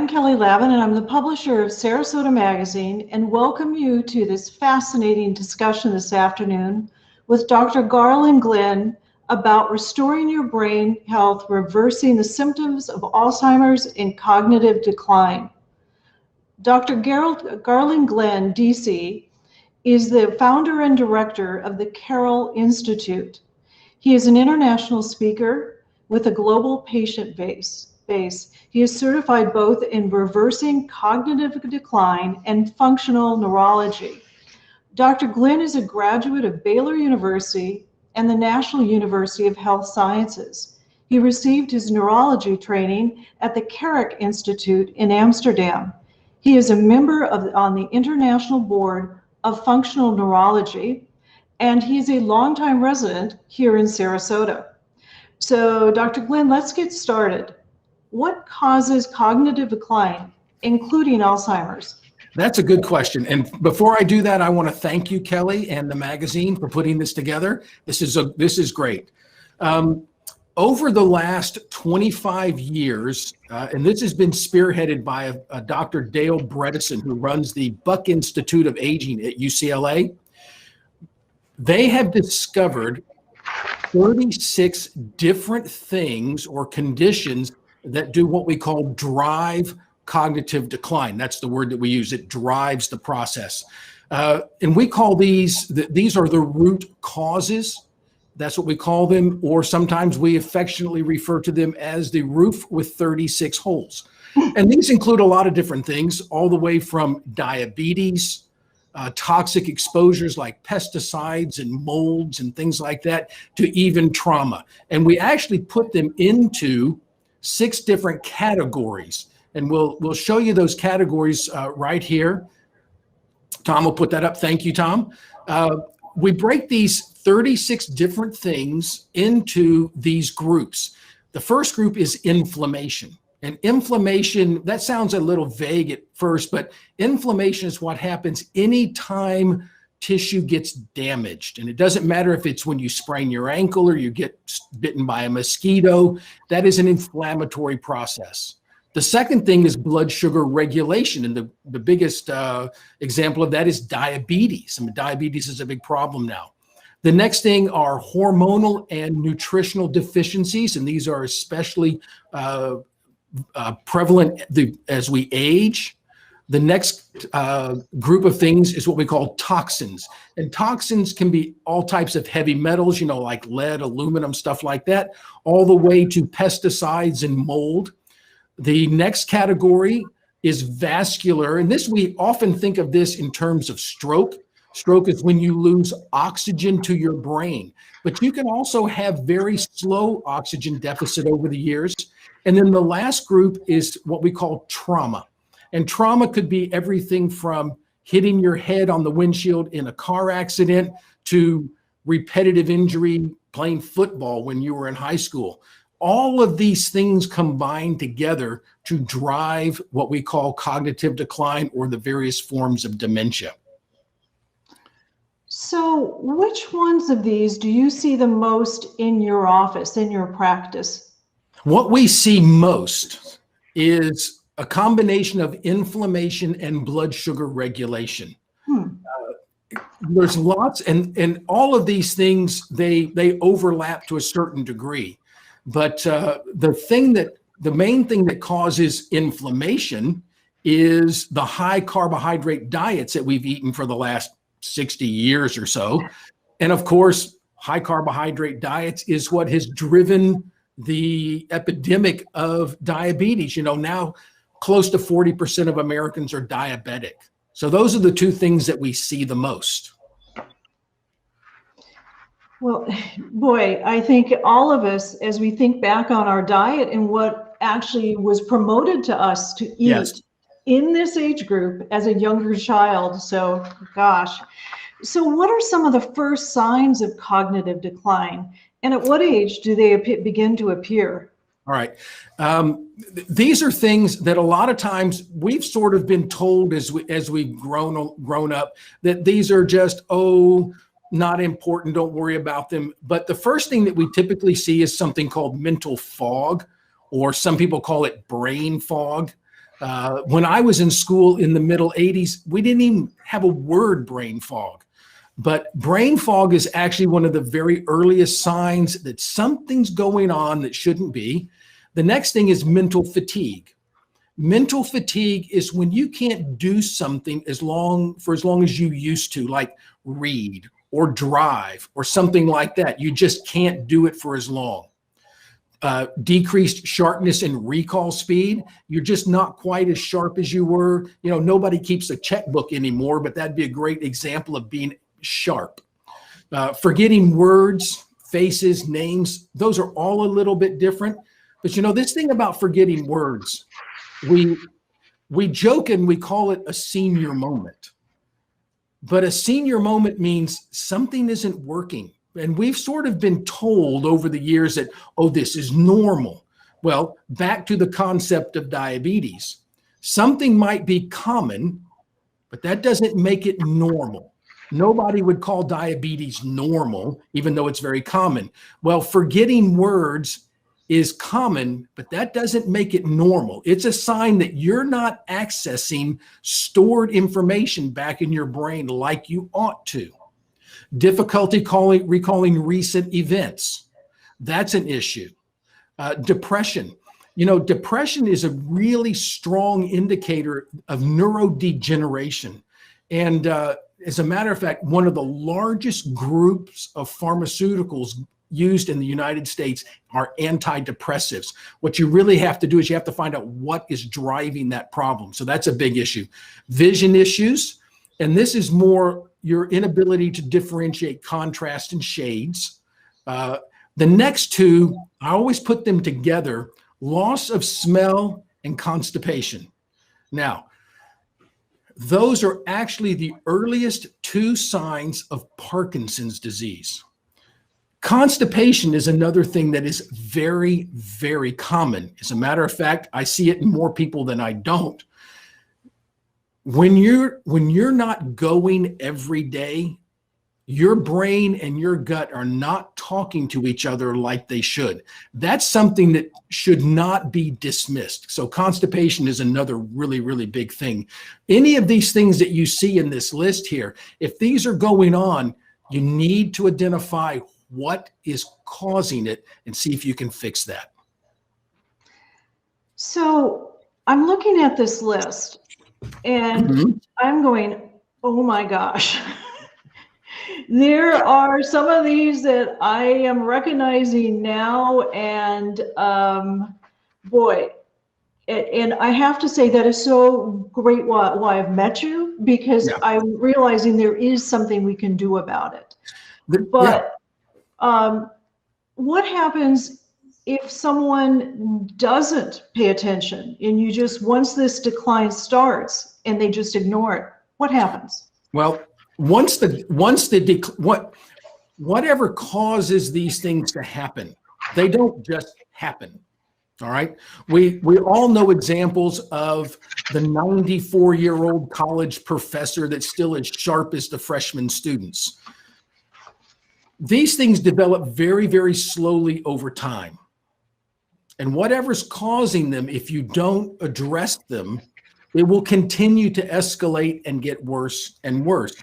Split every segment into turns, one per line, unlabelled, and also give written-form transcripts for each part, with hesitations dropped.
Kelly Lavin, and I'm the publisher of Sarasota Magazine, and welcome you to this fascinating discussion this afternoon with Dr. Garland Glenn about restoring your brain health, reversing the symptoms of Alzheimer's and cognitive decline. Dr. Garland Glenn, DC, is the founder and director of the Carroll Institute. He is an international speaker with a global patient base. He is certified both in reversing cognitive decline and functional neurology. Dr. Glenn is a graduate of Baylor University and the National University of Health Sciences. He received his neurology training at the Carrick Institute in Amsterdam. He is a member on the International Board of Functional Neurology, and he's a longtime resident here in Sarasota. So, Dr. Glenn, let's get started. What causes cognitive decline, including Alzheimer's?
That's a good question. And before I do that, I want to thank you, Kelly, and the magazine for putting this together. This is great. Over the last 25 years, and this has been spearheaded by a Dr. Dale Bredesen, who runs the Buck Institute of Aging at UCLA, they have discovered 36 different things or conditions that do what we call drive cognitive decline. That's the word that we use. It drives the process. And we call these are the root causes. That's what we call them, or sometimes we affectionately refer to them as the roof with 36 holes. And these include a lot of different things, all the way from diabetes, toxic exposures like pesticides and molds and things like that, to even trauma. And we actually put them into 6 different categories. And we'll show you those categories right here. Tom will put that up. Thank you, Tom. We break these 36 different things into these groups. The first group is inflammation. And inflammation, that sounds a little vague at first, but inflammation is what happens anytime tissue gets damaged. And it doesn't matter if it's when you sprain your ankle or you get bitten by a mosquito. That is an inflammatory process. The second thing is blood sugar regulation. And the biggest example of that is diabetes. I mean, diabetes is a big problem now. The next thing are hormonal and nutritional deficiencies. And these are especially prevalent as we age. The next group of things is what we call toxins. And toxins can be all types of heavy metals, like lead, aluminum, stuff like that, all the way to pesticides and mold. The next category is vascular. And we often think of this in terms of stroke. Stroke is when you lose oxygen to your brain. But you can also have very slow oxygen deficit over the years. And then the last group is what we call trauma. And trauma could be everything from hitting your head on the windshield in a car accident to repetitive injury playing football when you were in high school. All of these things combine together to drive what we call cognitive decline or the various forms of dementia.
So which ones of these do you see the most in your office, in your practice?
What we see most is a combination of inflammation and blood sugar regulation. There's lots, and all of these things, they overlap to a certain degree. But the main thing that causes inflammation is the high carbohydrate diets that we've eaten for the last 60 years or so. And of course, high carbohydrate diets is what has driven the epidemic of diabetes. Now close to 40% of Americans are diabetic. So those are the 2 things that we see the most.
Well, boy, I think all of us, as we think back on our diet and what actually was promoted to us to eat
Yes.
in this age group as a younger child. So, gosh. So what are some of the first signs of cognitive decline? And at what age do they begin to appear?
All right. These are things that a lot of times we've sort of been told as we've grown up that these are just, not important, don't worry about them. But the first thing that we typically see is something called mental fog, or some people call it brain fog. When I was in school in the middle 80s, we didn't even have a word brain fog. But brain fog is actually one of the very earliest signs that something's going on that shouldn't be. The next thing is mental fatigue. Mental fatigue is when you can't do something for as long as you used to, like read or drive or something like that. You just can't do it for as long. Decreased sharpness and recall speed. You're just not quite as sharp as you were. You know, nobody keeps a checkbook anymore, but that'd be a great example of being sharp. Forgetting words, faces, names, those are all a little bit different. But you know, this thing about forgetting words, we joke and we call it a senior moment. But a senior moment means something isn't working. And we've sort of been told over the years that, oh, this is normal. Well, back to the concept of diabetes. Something might be common, but that doesn't make it normal. Nobody would call diabetes normal, even though it's very common. Well, forgetting words is common, but that doesn't make it normal. It's a sign that you're not accessing stored information back in your brain like you ought to. Difficulty recalling recent events. That's an issue. Depression. You know, depression is a really strong indicator of neurodegeneration. And as a matter of fact, one of the largest groups of pharmaceuticals used in the United States are antidepressives. What you really have to do is you have to find out what is driving that problem. So that's a big issue. Vision issues, and this is more your inability to differentiate contrast and shades. The next two, I always put them together, loss of smell and constipation. Now, those are actually the earliest two signs of Parkinson's disease. Constipation is another thing that is very, very common. As a matter of fact, I see it in more people than I don't. When you're not going every day, your brain and your gut are not talking to each other like they should. That's something that should not be dismissed. So constipation is another really, really big thing. Any of these things that you see in this list here, if these are going on, you need to identify what is causing it and see if you can fix that.
So I'm looking at this list and I'm going, oh my gosh. There are some of these that I am recognizing now, and boy, and I have to say that is so great why I've met you, because I'm realizing there is something we can do about it. But what happens if someone doesn't pay attention and you just, once this decline starts and they just ignore it, what happens?
Well, whatever causes these things to happen, they don't just happen. All right. We all know examples of the 94-year-old college professor that's still as sharp as the freshman students. These things develop very, very slowly over time. And whatever's causing them, if you don't address them, it will continue to escalate and get worse and worse.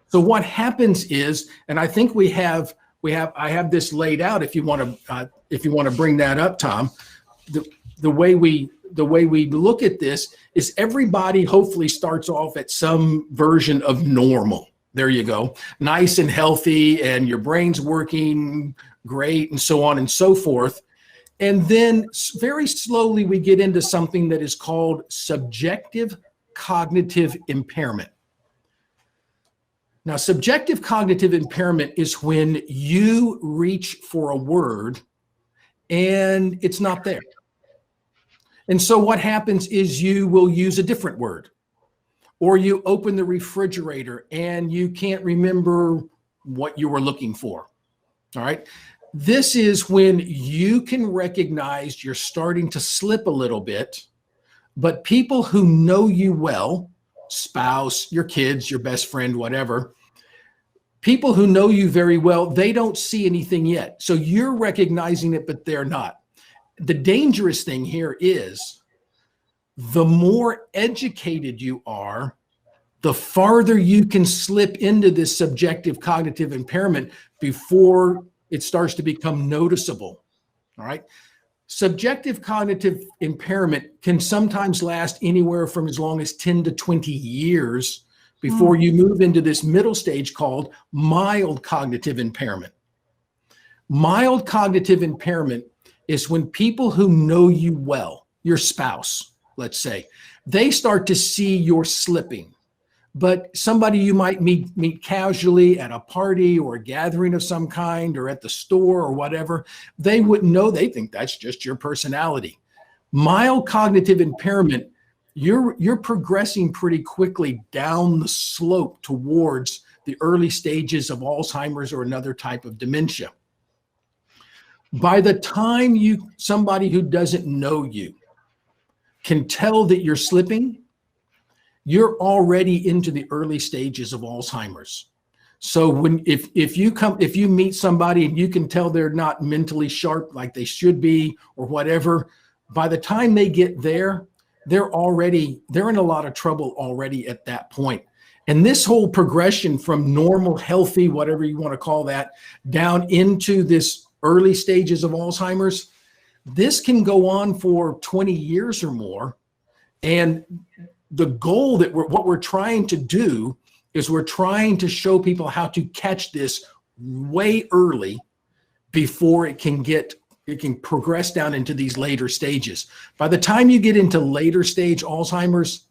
So what happens is, and I think I have this laid out. If you want to bring that up, Tom, the way we look at this is everybody hopefully starts off at some version of normal. There you go, nice and healthy, and your brain's working great, and so on and so forth. And then very slowly we get into something that is called subjective cognitive impairment. Now, subjective cognitive impairment is when you reach for a word and it's not there. And so what happens is you will use a different word, or you open the refrigerator and you can't remember what you were looking for. All right. This is when you can recognize you're starting to slip a little bit, but people who know you well, spouse, your kids, your best friend, whatever, people who know you very well, they don't see anything yet. So you're recognizing it, but they're not. The dangerous thing here is the more educated you are, the farther you can slip into this subjective cognitive impairment before it starts to become noticeable. All right. Subjective cognitive impairment can sometimes last anywhere from as long as 10 to 20 years before you move into this middle stage called mild cognitive impairment. Mild cognitive impairment is when people who know you well, your spouse, let's say, they start to see you're slipping. But somebody you might meet casually at a party or a gathering of some kind or at the store or whatever, they wouldn't know. They think that's just your personality. Mild cognitive impairment, you're progressing pretty quickly down the slope towards the early stages of Alzheimer's or another type of dementia. By the time somebody who doesn't know you can tell that you're slipping, you're already into the early stages of Alzheimer's. So if you meet somebody and you can tell they're not mentally sharp like they should be or whatever, by the time they get there, they're in a lot of trouble already at that point. And this whole progression from normal, healthy, whatever you want to call that, down into this early stages of Alzheimer's, this can go on for 20 years or more. And the goal that what we're trying to do is we're trying to show people how to catch this way early before it can progress down into these later stages. By the time you get into later stage Alzheimer's,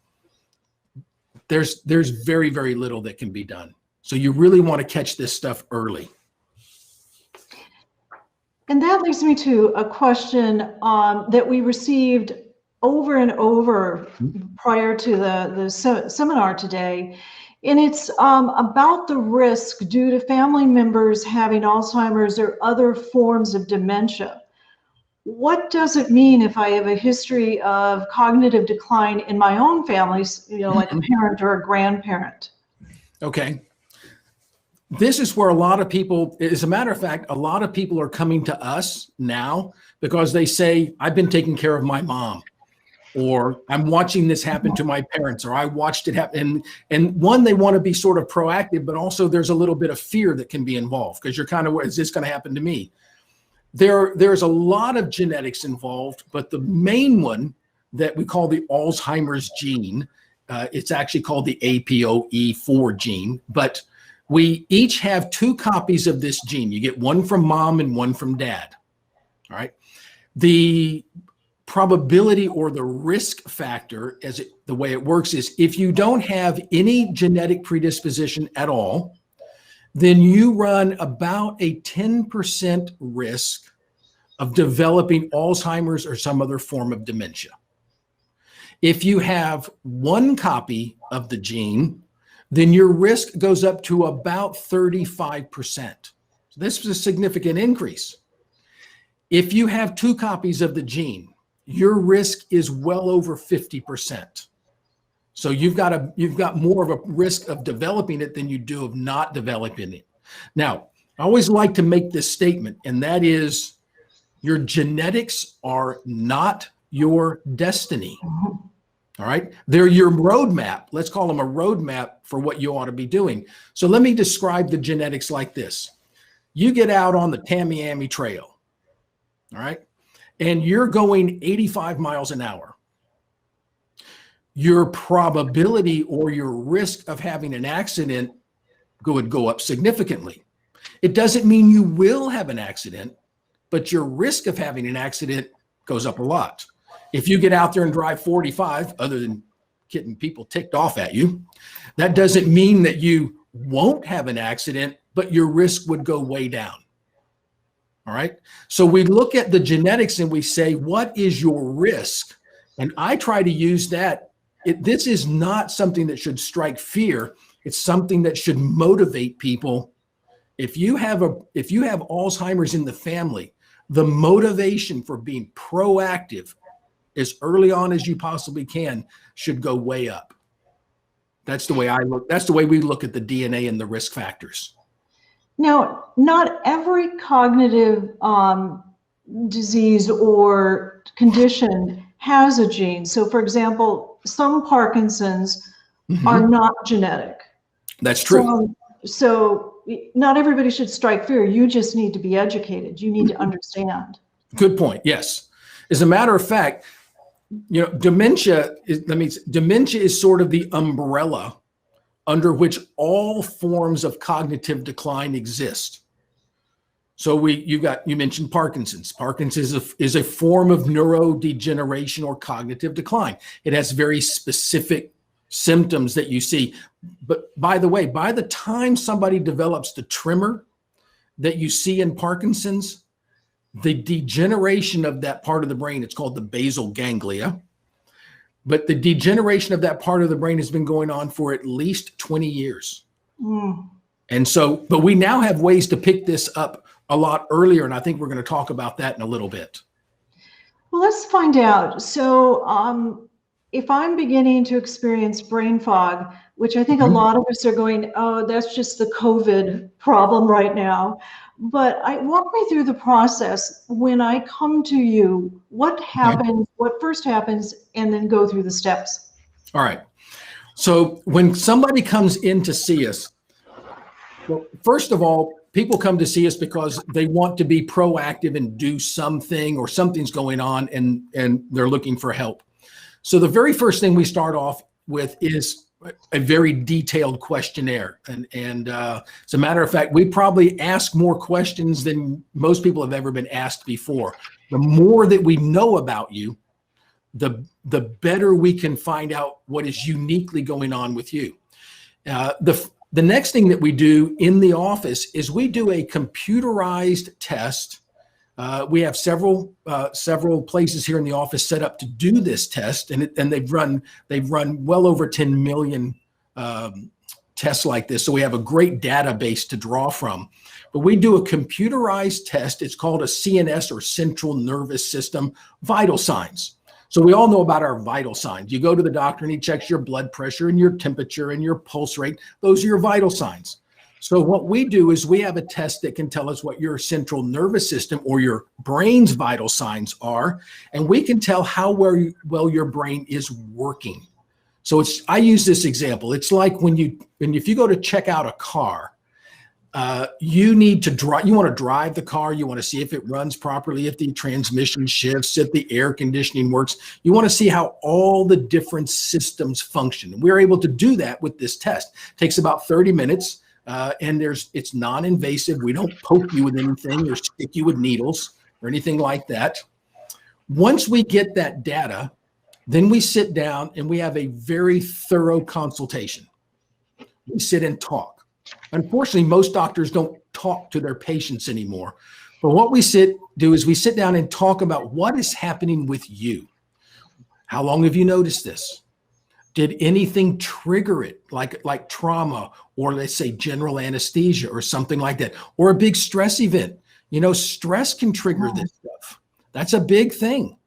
there's very, very little that can be done. So you really want to catch this stuff early.
And that leads me to a question that we received over and over prior to the seminar today. And it's about the risk due to family members having Alzheimer's or other forms of dementia. What does it mean if I have a history of cognitive decline in my own family, like a parent or a grandparent?
Okay. This is where a lot of people, as a matter of fact, a lot of people are coming to us now because they say, I've been taking care of my mom, or I'm watching this happen to my parents, or I watched it happen. And one, they want to be sort of proactive, but also there's a little bit of fear that can be involved because you're kind of, is this going to happen to me? There's a lot of genetics involved, but the main one that we call the Alzheimer's gene, it's actually called the APOE4 gene, but we each have 2 copies of this gene. You get one from mom and one from dad. All right. The probability or the risk factor, the way it works is if you don't have any genetic predisposition at all, then you run about a 10% risk of developing Alzheimer's or some other form of dementia. If you have 1 copy of the gene, then your risk goes up to about 35%. So this is a significant increase. If you have 2 copies of the gene, your risk is well over 50%. So you've got more of a risk of developing it than you do of not developing it. Now, I always like to make this statement, and that is your genetics are not your destiny. All right. They're your roadmap. Let's call them a roadmap for what you ought to be doing. So let me describe the genetics like this. You get out on the Tamiami Trail. All right. And you're going 85 miles an hour. Your probability or your risk of having an accident would go up significantly. It doesn't mean you will have an accident, but your risk of having an accident goes up a lot. If you get out there and drive 45, other than getting people ticked off at you, that doesn't mean that you won't have an accident, but your risk would go way down. All right. So we look at the genetics and we say, what is your risk? And I try to use that. This is not something that should strike fear. It's something that should motivate people. If you have Alzheimer's in the family, the motivation for being proactive as early on as you possibly can should go way up. That's the way I look. That's the way we look at the DNA and the risk factors.
Now, not every cognitive disease or condition has a gene. So for example, some Parkinson's are not genetic.
That's true.
So not everybody should strike fear. You just need to be educated. You need to understand.
Good point. Yes. As a matter of fact, dementia is sort of the umbrella under which all forms of cognitive decline exist. So you mentioned Parkinson's. Parkinson's is a form of neurodegeneration or cognitive decline. It has very specific symptoms that you see. But by the way, by the time somebody develops the tremor that you see in Parkinson's, the degeneration of that part of the brain, it's called the basal ganglia, but the degeneration of that part of the brain has been going on for at least 20 years. And so, but we now have ways to pick this up a lot earlier, and I think we're going to talk about that in a little bit.
Well, let's find out. So if I'm beginning to experience brain fog, which I think a lot of us are going, oh, that's just the COVID problem right now. But walk me through the process. When I come to you, what happens, what first happens, and then go through the steps.
All right. So when somebody comes in to see us, well, first of all, people come to see us because they want to be proactive and do something, or something's going on and they're looking for help. So the very first thing we start off with is a very detailed questionnaire. And as a matter of fact, we probably ask more questions than most people have ever been asked before. The more that we know about you, the better we can find out what is uniquely going on with you. The next thing that we do in the office is we do a computerized test. We have several places here in the office set up to do this test, and they've run well over 10 million tests like this. So we have a great database to draw from. But we do a computerized test. It's called a CNS, or central nervous system vital signs. So we all know about our vital signs. You go to the doctor and he checks your blood pressure and your temperature and your pulse rate. Those are your vital signs. So what we do is we have a test that can tell us what your central nervous system or your brain's vital signs are, and we can tell how well your brain is working. So I use this example. It's like if you go to check out a car, you need to drive. You want to drive the car. You want to see if it runs properly, if the transmission shifts, if the air conditioning works. You want to see how all the different systems function. And we're able to do that with this test. It takes about 30 minutes. And it's non-invasive. We don't poke you with anything or stick you with needles or anything like that. Once we get that data, then we sit down and we have a very thorough consultation. We sit and talk. Unfortunately, most doctors don't talk to their patients anymore. But what we do is we sit down and talk about what is happening with you. How long have you noticed this? Did anything trigger it, like trauma, or let's say general anesthesia or something like that, or a big stress event? Stress can trigger this stuff. That's a big thing.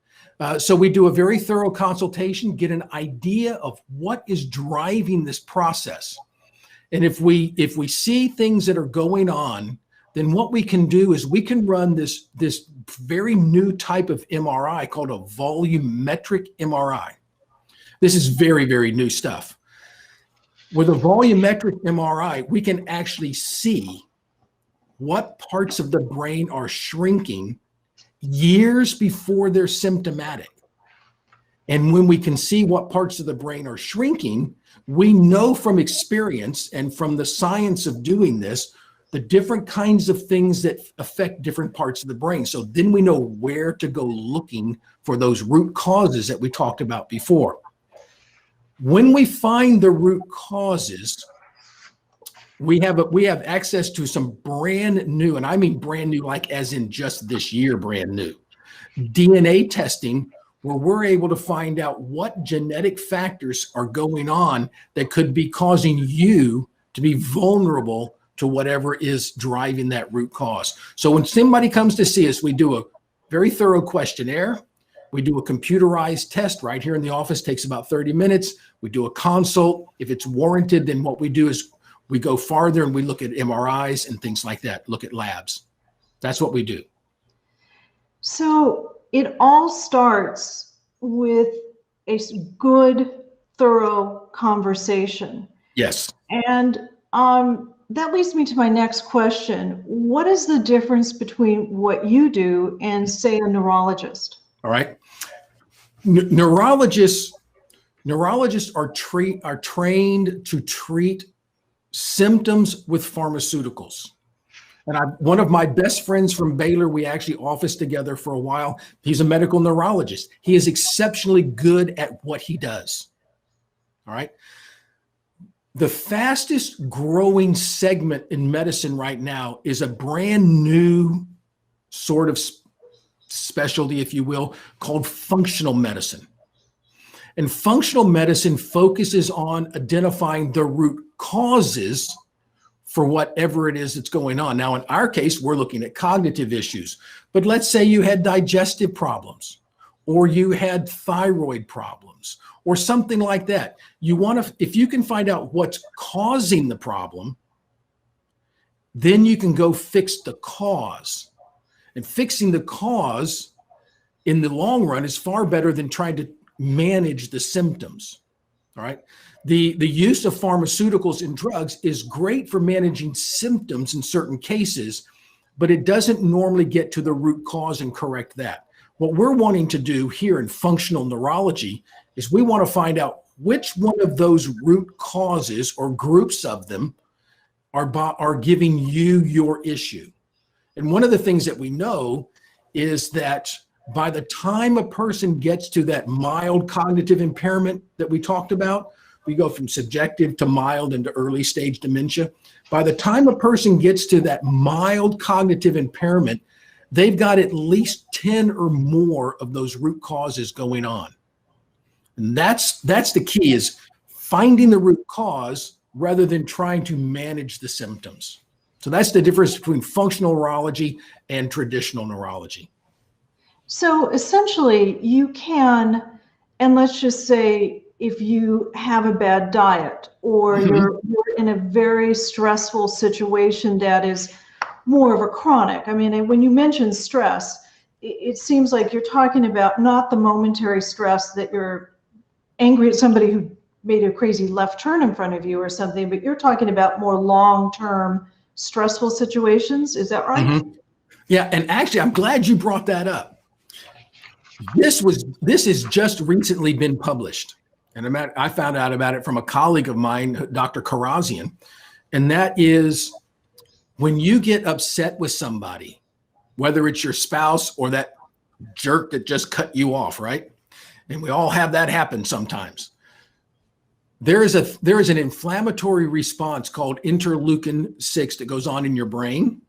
So we do a very thorough consultation, get an idea of what is driving this process. And if we see things that are going on, then what we can do is we can run this very new type of MRI called a volumetric MRI. This is very, very new stuff. With a volumetric MRI, we can actually see what parts of the brain are shrinking years before they're symptomatic. And when we can see what parts of the brain are shrinking, we know from experience and from the science of doing this, the different kinds of things that affect different parts of the brain. So then we know where to go looking for those root causes that we talked about before. When we find the root causes, we have access to some brand new, and I mean brand new, like as in just this year, brand new DNA testing, where we're able to find out what genetic factors are going on that could be causing you to be vulnerable to whatever is driving that root cause. So when somebody comes to see us, we do a very thorough questionnaire. We do a computerized test right here in the office, takes about 30 minutes. We do a consult. If it's warranted, then what we do is we go farther and we look at MRIs and things like that, look at labs. That's what we do.
So it all starts with a good, thorough conversation.
Yes.
And that leads me to my next question. What is the difference between what you do and, say, a neurologist?
All right. Neurologists are trained to treat symptoms with pharmaceuticals. And one of my best friends from Baylor, we actually officed together for a while. He's a medical neurologist. He is exceptionally good at what he does. All right. The fastest growing segment in medicine right now is a brand new sort of specialty, if you will, called functional medicine. And functional medicine focuses on identifying the root causes for whatever it is that's going on. Now, in our case, we're looking at cognitive issues, but let's say you had digestive problems, or you had thyroid problems, or something like that. You want to, if you can find out what's causing the problem, then you can go fix the cause. And fixing the cause in the long run is far better than trying to manage the symptoms. All right. The use of pharmaceuticals and drugs is great for managing symptoms in certain cases, but it doesn't normally get to the root cause and correct that. What we're wanting to do here in functional neurology is we want to find out which one of those root causes or groups of them are giving you your issue. And one of the things that we know is that by the time a person gets to that mild cognitive impairment that we talked about, we go from subjective to mild into early stage dementia. By the time a person gets to that mild cognitive impairment, they've got at least 10 or more of those root causes going on. And that's the key, is finding the root cause rather than trying to manage the symptoms. So that's the difference between functional neurology and traditional neurology.
So essentially you can, and let's just say if you have a bad diet, or you're in a very stressful situation that is more of a chronic. I mean, when you mention stress, it seems like you're talking about not the momentary stress that you're angry at somebody who made a crazy left turn in front of you or something, but you're talking about more long-term stressful situations. Is that right?
Mm-hmm. Yeah, and actually, I'm glad you brought that up. This has just recently been published, and I found out about it from a colleague of mine, Dr. Karazian, and that is when you get upset with somebody, whether it's your spouse or that jerk that just cut you off, right? And we all have that happen sometimes. There is an inflammatory response called interleukin-6 that goes on in your brain.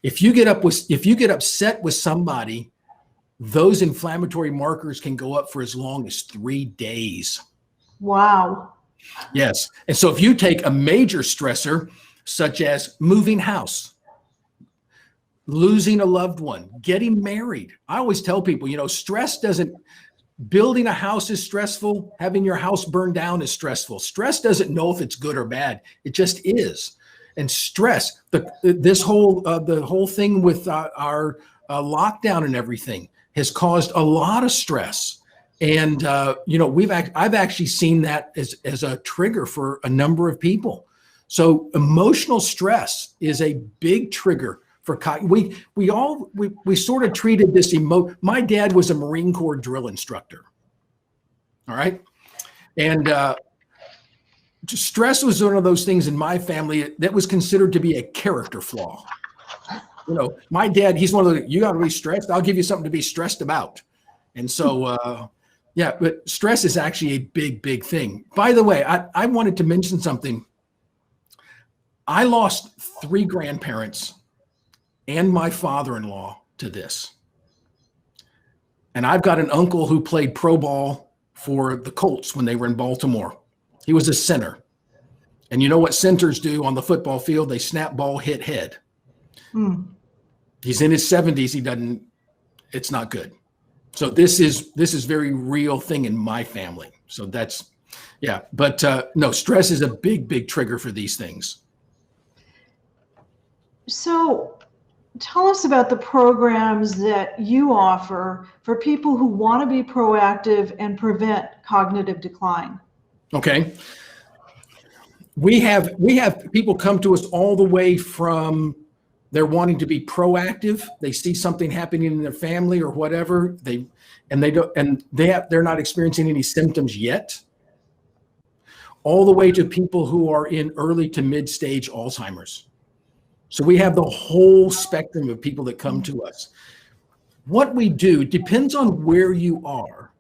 If you get upset with somebody, those inflammatory markers can go up for as long as 3 days.
Wow.
Yes. And so if you take a major stressor, such as moving house, losing a loved one, getting married. I always tell people, building a house is stressful. Having your house burned down is stressful. Stress doesn't know if it's good or bad. It just is. And stress, the whole thing with our lockdown and everything has caused a lot of stress. And I've actually seen that as a trigger for a number of people. So emotional stress is a big trigger for we sort of treated this my dad was a Marine Corps drill instructor. All right. And stress was one of those things in my family that was considered to be a character flaw. My dad, he's one of the, you got to be stressed. I'll give you something to be stressed about. And so, but stress is actually a big, big thing. By the way, I wanted to mention something. I lost 3 grandparents and my father-in-law to this. And I've got an uncle who played pro ball for the Colts when they were in Baltimore. He was a center. And you know what centers do on the football field? They snap ball, hit head. He's in his 70s. It's not good. So this is very real thing in my family. So that's, yeah. But no, stress is a big, big trigger for these things.
So tell us about the programs that you offer for people who want to be proactive and prevent cognitive decline.
Okay. We have people come to us all the way from they're wanting to be proactive. They see something happening in their family or whatever. They're not experiencing any symptoms yet, all the way to people who are in early to mid-stage Alzheimer's. So we have the whole spectrum of people that come to us. What we do depends on where you are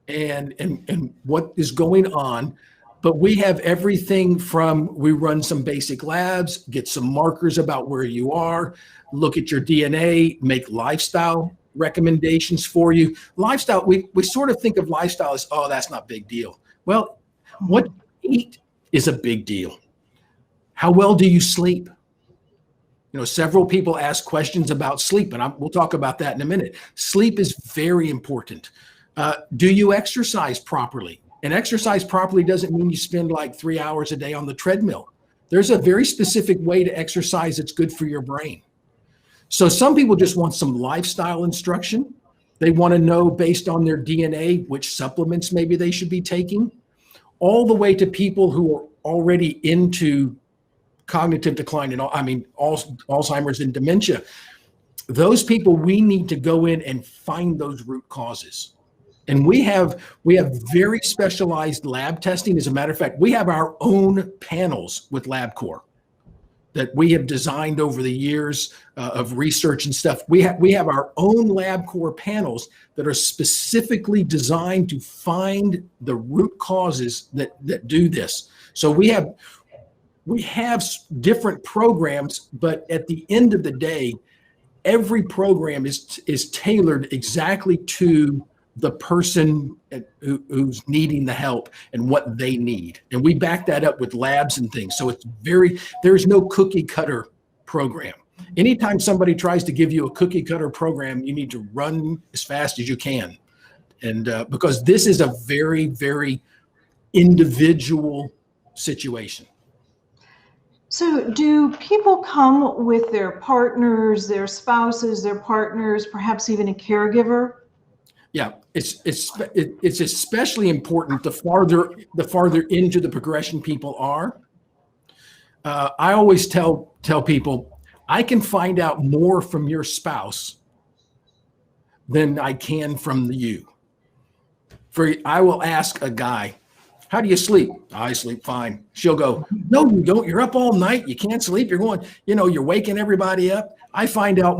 and what is going on. But we have everything from, we run some basic labs, get some markers about where you are, look at your DNA, make lifestyle recommendations for you. Lifestyle, we sort of think of lifestyle as, oh, that's not a big deal. Well, what you eat is a big deal. How well do you sleep? Several people ask questions about sleep, and we'll talk about that in a minute. Sleep is very important. Do you exercise properly? And exercise properly doesn't mean you spend like 3 hours a day on the treadmill. There's a very specific way to exercise that's good for your brain. So some people just want some lifestyle instruction. They want to know based on their DNA which supplements maybe they should be taking, all the way to people who are already into cognitive decline and Alzheimer's and dementia. Those people, we need to go in and find those root causes. And we have very specialized lab testing. As a matter of fact, we have our own panels with LabCorp that we have designed over the years of research and stuff. We have our own LabCorp panels that are specifically designed to find the root causes that do this. So we have different programs, but at the end of the day, every program is tailored exactly to the person who's needing the help and what they need. And we back that up with labs and things. So there's no cookie cutter program. Anytime somebody tries to give you a cookie cutter program, you need to run as fast as you can. And because this is a very, very individual situation.
So do people come with their partners, their spouses, their partners, perhaps even a caregiver?
Yeah, it's especially important the farther into the progression people are. I always tell people, I can find out more from your spouse than I can from you. I will ask a guy, how do you sleep? I sleep fine. She'll go, no, you don't. You're up all night. You can't sleep. You're going, you're waking everybody up. I find out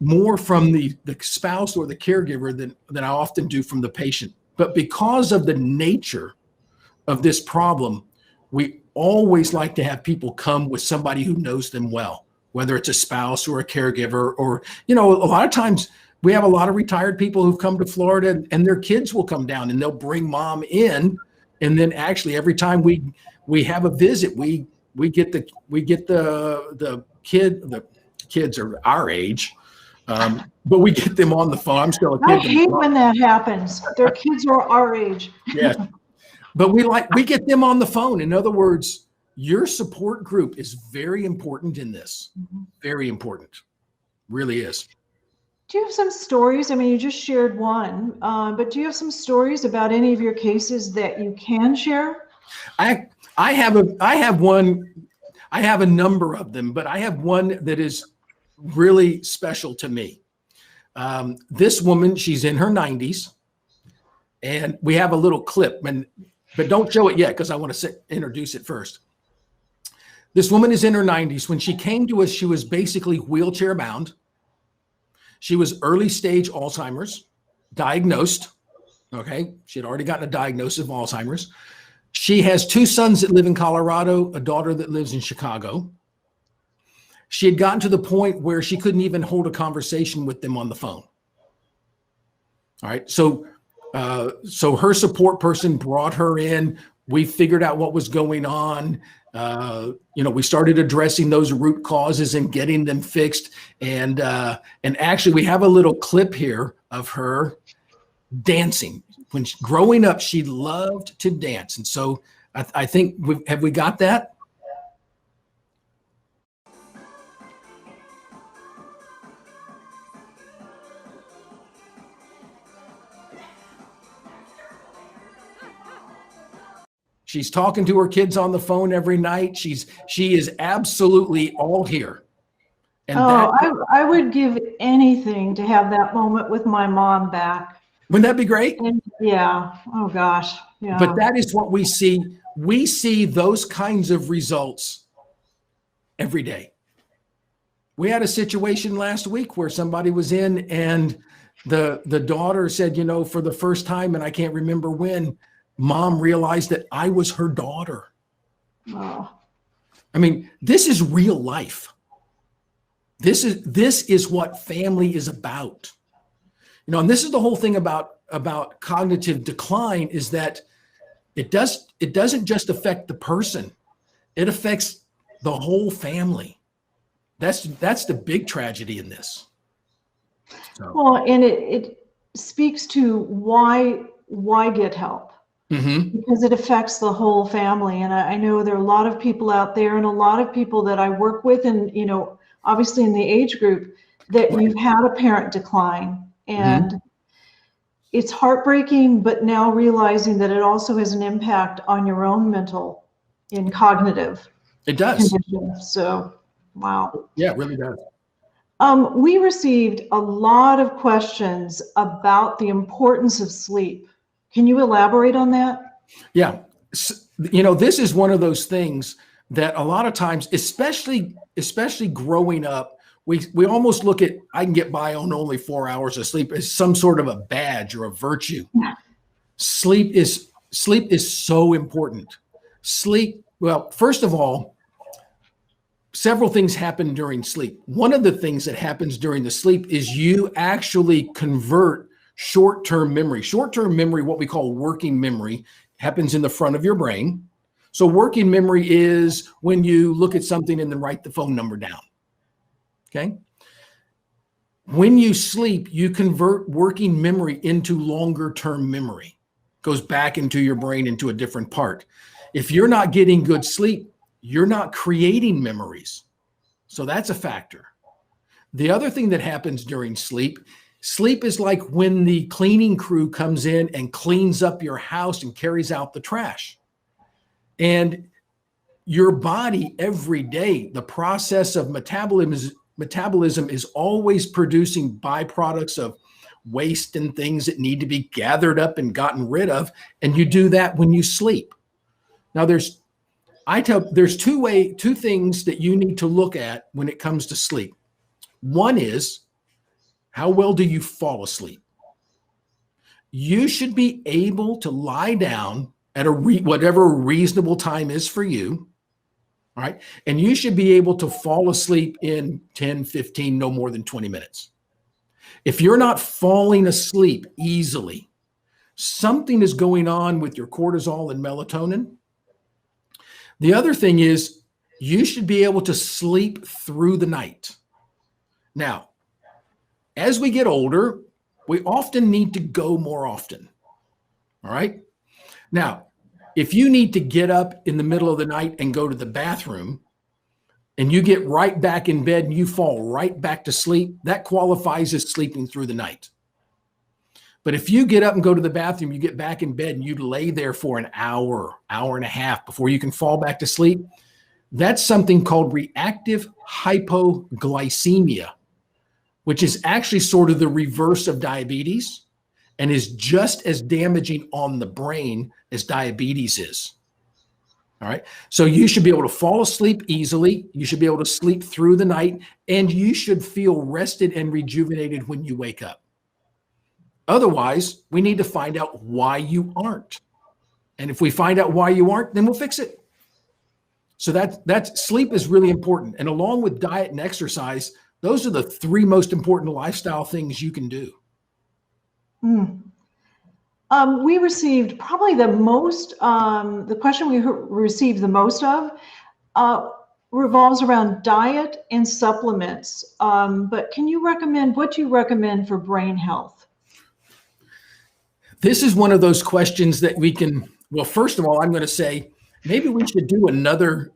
more from the spouse or the caregiver than I often do from the patient. But because of the nature of this problem, we always like to have people come with somebody who knows them well, whether it's a spouse or a caregiver, or, a lot of times we have a lot of retired people who've come to Florida and their kids will come down and they'll bring mom in. And then actually every time we have a visit, we get the kids are our age. But we get them on the phone. I'm still a kid.
I hate when that happens. Their kids are our age.
Yeah. But we get them on the phone. In other words, your support group is very important in this. Very important. Really is.
Do you have some stories? I mean, you just shared one, but do you have some stories about any of your cases that you can share?
I have one. I have a number of them, but I have one that is really special to me. This woman, she's in her 90s, and we have a little clip, but don't show it yet because I want to introduce it first. This woman is in her 90s. When she came to us, she was basically wheelchair bound. She was early stage Alzheimer's, diagnosed. Okay, she had already gotten a diagnosis of Alzheimer's. She has 2 sons that live in Colorado, a daughter that lives in Chicago. She had gotten to the point where she couldn't even hold a conversation with them on the phone. All right. So her support person brought her in. We figured out what was going on. We started addressing those root causes and getting them fixed. And actually we have a little clip here of her dancing. Growing up, she loved to dance. And so I think, have we got that? She's talking to her kids on the phone every night. She is absolutely all here. And
I would give anything to have that moment with my mom back.
wouldn't that be great?
And yeah. Oh gosh. Yeah.
But that is what we see. We see those kinds of results every day. We had a situation last week where somebody was in and the daughter said, for the first time, and I can't remember when, mom realized that I was her daughter.
Oh.
I mean, this is real life. This is what family is about. And this is the whole thing about cognitive decline, is that it doesn't just affect the person. It affects the whole family. That's the big tragedy in this. So.
Well, and it speaks to why get help.
Mm-hmm.
Because it affects the whole family. And I know there are a lot of people out there, and a lot of people that I work with, and obviously in the age group, that
Right.
you've had a parent decline, and
Mm-hmm.
it's heartbreaking, but now realizing that it also has an impact on your own mental and cognitive
It does.
condition. So, wow.
Yeah, it really does.
We received a lot of questions about the importance of sleep. Can you elaborate on that?
Yeah. This is one of those things that a lot of times, especially growing up, we almost look at, I can get by on only 4 hours of sleep, as some sort of a badge or a virtue.
Yeah.
Sleep is so important. Sleep, well, first of all, several things happen during sleep. One of the things that happens during the sleep is you actually convert short-term memory. Short-term memory, what we call working memory, happens in the front of your brain. So working memory is when you look at something and then write the phone number down. Okay? When you sleep, you convert working memory into longer-term memory. It goes back into your brain into a different part. If you're not getting good sleep, you're not creating memories. So that's a factor. The other thing that happens during sleep is like when the cleaning crew comes in and cleans up your house and carries out the trash. And your body every day, the process of metabolism is always producing byproducts of waste and things that need to be gathered up and gotten rid of. And you do that when you sleep. Now there's two things that you need to look at when it comes to sleep. One is, how well do you fall asleep? You should be able to lie down at whatever reasonable time is for you, all right? And you should be able to fall asleep in 10, 15, no more than 20 minutes. If you're not falling asleep easily, something is going on with your cortisol and melatonin. The other thing is, you should be able to sleep through the night. Now, as we get older, we often need to go more often. All right. Now, if you need to get up in the middle of the night and go to the bathroom, and you get right back in bed and you fall right back to sleep, that qualifies as sleeping through the night. But if you get up and go to the bathroom, you get back in bed and you lay there for an hour and a half before you can fall back to sleep, that's something called reactive hypoglycemia, which is actually sort of the reverse of diabetes and is just as damaging on the brain as diabetes is. All right. So you should be able to fall asleep easily. You should be able to sleep through the night, and you should feel rested and rejuvenated when you wake up. Otherwise, we need to find out why you aren't. And if we find out why you aren't, then we'll fix it. So that's sleep is really important. And along with diet and exercise, those are the three most important lifestyle things you can do.
We received probably the most, the question we received the most of revolves around diet and supplements. But can you recommend, what do you recommend for brain health?
This is one of those questions that we can, well, first of all, I'm going to say, maybe we should do another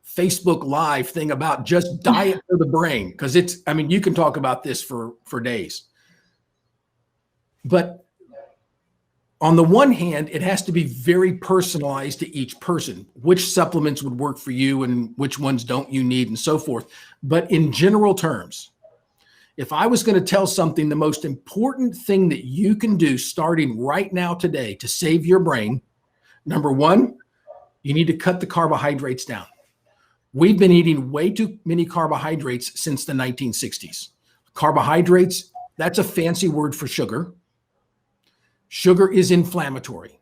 Facebook Live thing about just diet for the brain. Because you can talk about this for days. But on the one hand, it has to be very personalized to each person, which supplements would work for you and which ones don't you need and so forth. But in general terms, if I was going to tell something, the most important thing that you can do starting right now today to save your brain, number one, you need to cut the carbohydrates down. We've been eating way too many carbohydrates since the 1960s. Carbohydrates, that's a fancy word for sugar. Sugar is inflammatory.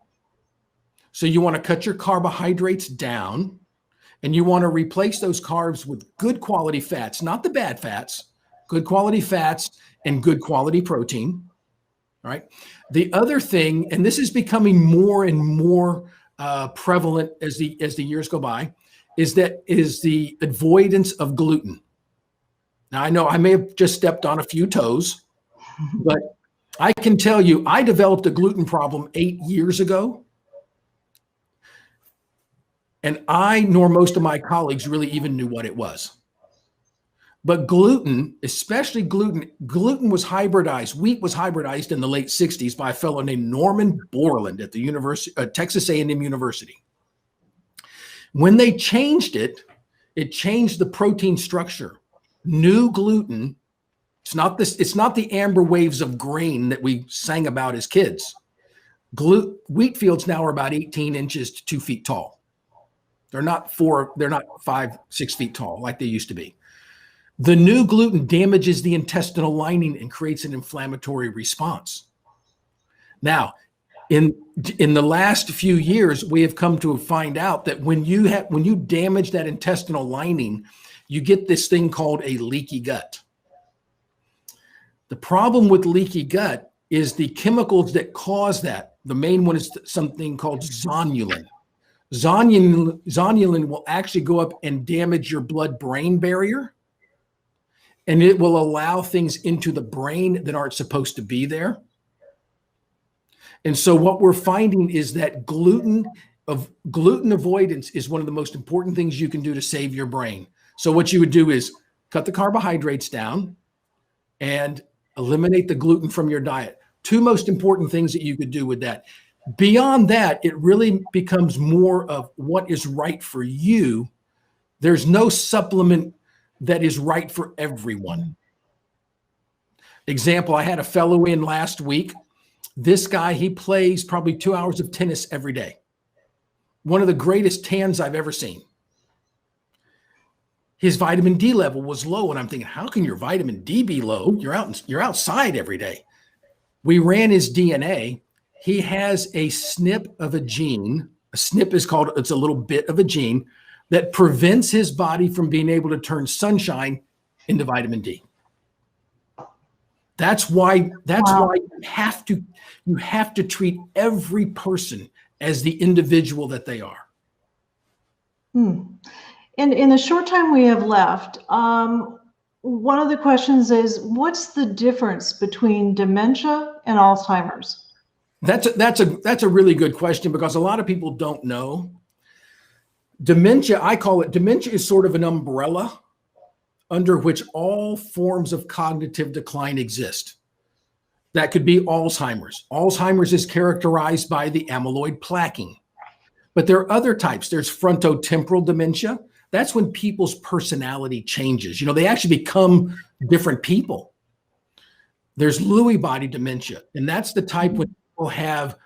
So you want to cut your carbohydrates down, and you want to replace those carbs with good quality fats, not the bad fats, good quality fats and good quality protein. All right. The other thing, and this is becoming more and more prevalent as the years go by, is the avoidance of gluten. Now, I know I may have just stepped on a few toes, but I can tell you, I developed a gluten problem 8 years ago. And I, nor most of my colleagues, really even knew what it was. But gluten, especially gluten was hybridized. Wheat was hybridized in the late 60s by a fellow named Norman Borland at the Texas A&M University. When they changed it, it changed the protein structure. New gluten, it's not the amber waves of grain that we sang about as kids. Wheat fields now are about 18 inches to 2 feet tall. They're not 5, 6 feet tall like they used to be. The new gluten damages the intestinal lining and creates an inflammatory response. Now, in the last few years, we have come to find out that when you damage that intestinal lining, you get this thing called a leaky gut. The problem with leaky gut is the chemicals that cause that. The main one is something called zonulin. Zonulin will actually go up and damage your blood-brain barrier, and it will allow things into the brain that aren't supposed to be there. And so what we're finding is that gluten avoidance is one of the most important things you can do to save your brain. So what you would do is cut the carbohydrates down and eliminate the gluten from your diet. Two most important things that you could do with that. Beyond that, it really becomes more of what is right for you. There's no supplement that is right for everyone. Example, I had a fellow in last week. This guy, he plays probably 2 hours of tennis every day. One of the greatest tans I've ever seen. His vitamin D level was low, and I'm thinking, how can your vitamin D be low? You're outside every day. We ran his DNA. He has a SNP of a gene. A SNP it's a little bit of a gene that prevents his body from being able to turn sunshine into vitamin D. That's why you have to treat every person as the individual that they are.
In the short time we have left, one of the questions is, what's the difference between dementia and Alzheimer's?
That's a really good question, because a lot of people don't know. Dementia, I call it, dementia is sort of an umbrella under which all forms of cognitive decline exist. That could be Alzheimer's. Alzheimer's is characterized by the amyloid plaquing. But there are other types. There's frontotemporal dementia. That's when people's personality changes. They actually become different people. There's Lewy body dementia, and that's the type when people have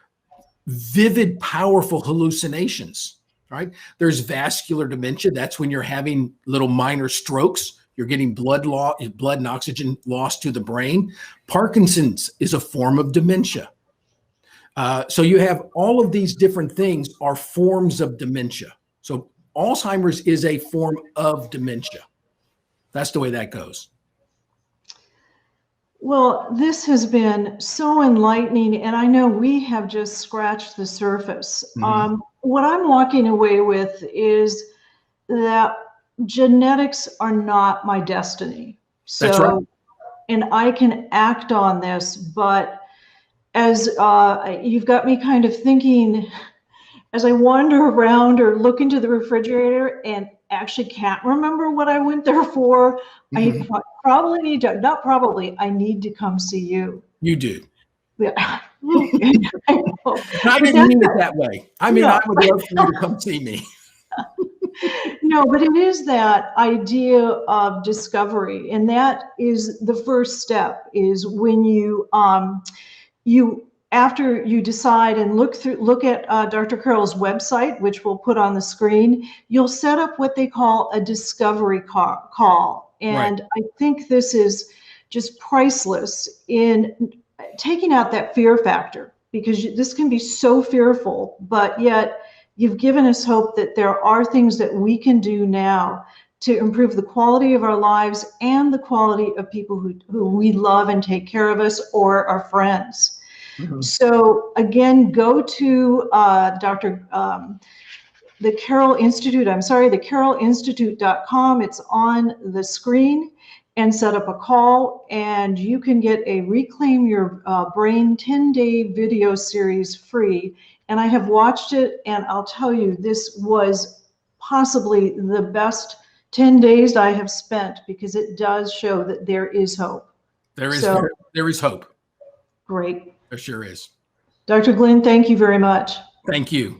vivid, powerful hallucinations. Right? There's vascular dementia. That's when you're having little minor strokes. You're getting blood and oxygen loss to the brain. Parkinson's is a form of dementia. So you have all of these different things are forms of dementia. So Alzheimer's is a form of dementia. That's the way that goes.
Well, this has been so enlightening, and I know we have just scratched the surface.
Mm-hmm.
What I'm walking away with is that genetics are not my destiny. So,
that's right.
And I can act on this, but as you've got me kind of thinking, as I wander around or look into the refrigerator and actually can't remember what I went there for,
Mm-hmm.
I probably need to, not probably, I need to come see you.
You do.
Yeah.
I didn't mean it that way. I mean,
No.
I would love for you to come see me.
No, but it is that idea of discovery, and that is the first step. Is when you after you decide and look at Dr. Carroll's website, which we'll put on the screen, you'll set up what they call a discovery call. And right. I think this is just priceless in taking out that fear factor, because this can be so fearful, but yet you've given us hope that there are things that we can do now to improve the quality of our lives and the quality of people who we love and take care of us, or our friends. Mm-hmm. So again, go to the Carroll Institute, the carrollinstitute.com. It's on the screen, and set up a call, and you can get a Reclaim Your Brain 10-day video series free. And I have watched it, and I'll tell you, this was possibly the best 10 days I have spent, because it does show that there is hope.
There is hope.
Great.
There sure is.
Dr. Glenn, thank you very much.
Thank you.